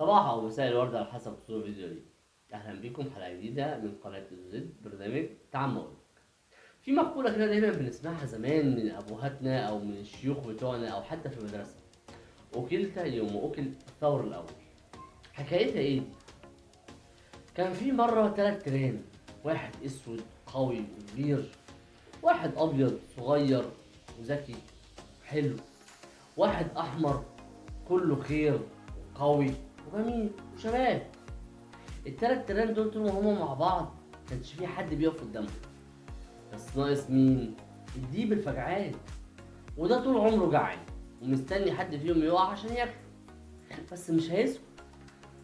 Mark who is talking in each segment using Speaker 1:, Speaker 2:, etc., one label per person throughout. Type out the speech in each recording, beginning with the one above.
Speaker 1: صباح او مساء الورد على حسب صورة الفيديو دي. اهلا بكم حلقه جديده من قناه زد برنامج تعمل. في مقوله كده دايما بنسمعها زمان من ابهاتنا او من الشيوخ بتوعنا او حتى في المدرسه: اكلت يوم اكل الثور الاول. حكايتها ايه دي؟ كان في مره 3 تيران، واحد اسود قوي وكبير، واحد ابيض صغير وذكي حلو، واحد احمر كله خير وقوي وجميل وشباب. ال3 تيران دول طول ما هما مع بعض كانش في حد بيقف قدامهم، بس ناقص مين؟ الديب الفجعان. وده طول عمره جعان ومستني حد فيهم يقع عشان ياكله، بس مش هيسكت.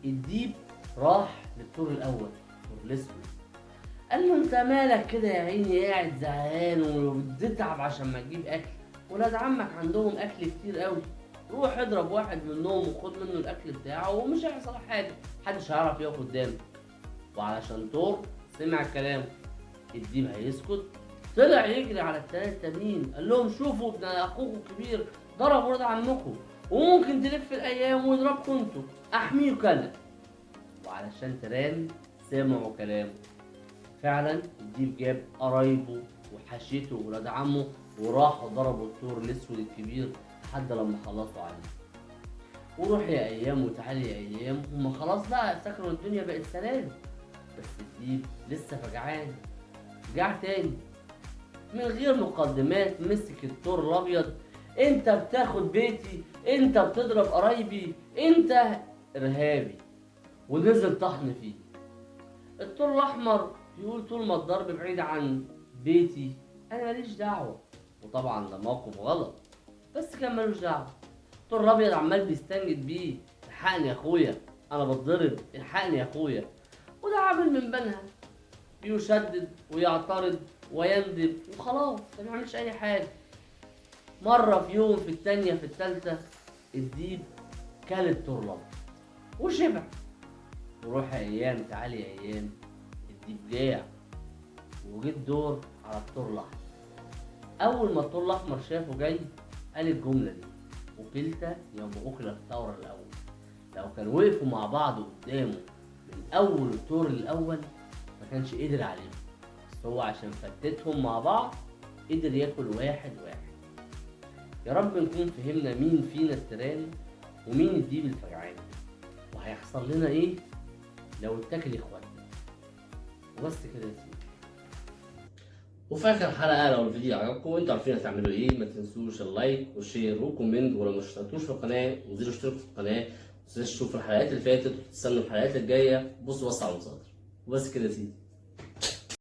Speaker 1: الديب راح للطور الاول، الطور الاسود، قال له: انت مالك كده يا عيني قاعد زهقان وبتتعب عشان ما تجيب اكل؟ ولاد عمك عندهم اكل كتير قوي، روح اضرب واحد منهم وخد منه الاكل بتاعه ومش هيحصل حاجه، محدش هيعرف يقف قدامه. وعلشان تور سمع كلامه، الديب هيسكت؟ طلع يجري على ال3 تانيين، قال لهم: شوفوا ابن اخوكم الكبير ضرب ولاد عمكم، وممكن تلف الايام ويضربكم انتوا، احميكوا انا. وعلشان تيران سمعوا كلامه، فعلا الديب جاب قرايبه وحشيته وولاد عمه وراحوا ضربوا الثور الاسود الكبير لحد لما خلصوا عليه. وروح يا ايام وتعالي يا ايام، هما خلاص بقى افتكروا الدنيا بقت سلام، بس الديب لسه فجعان، رجع تاني من غير مقدمات، مسك الثور الابيض: انت بتاخد بيتي، انت بتضرب قرايبي، انت ارهابي. ونزل طحن فيه. الثور الاحمر يقول: طول ما الضرب بعيد عن بيتي انا ماليش دعوه. وطبعا ده موقف غلط، بس كان ملوش دعوه. الثور الابيض عمال بيستنجد بيه: الحقني يا اخويا، انا بتضرب، الحقني يا اخويا. وده عامل من بينها بيشدد ويعترض ويندب وخلاص، ما بيعملش اي حاجه. مره في يوم، في التانيه، في التالته، الديب كل الثور الابيض وشبع. وروح يا ايام تعالي يا ايام، الديب جاع وجه الدور على الثور الاحمر. اول ما الثور الاحمر شافه جاي قال الجمله دي: وكلتا يوم اكل الثور الاول. لو كانوا وقفوا مع بعض قدامه من اول الثور الاول ما كانش قدر عليهم، بس هو عشان فتتهم مع بعض قدر ياكل واحد واحد. يا رب نكون فهمنا مين فينا التيران ومين الديب الفجعان، وهيحصل لنا ايه لو اتاكل اخواتنا. وبس كده يا سيدي. وفي اخر حلقه، لو الفيديو عجبكم انتوا عارفين هتعملوا ايه، ما تنسوش اللايك والشير والكومنت، ولو ما اشتركتوش في القناه انزلوا اشتركوا في القناه، ما تنسوش تشوفوا الحلقات اللي فاتت وتستنوا الحلقات الجايه. بصوا على المصادر. وبس كده يا سيدي.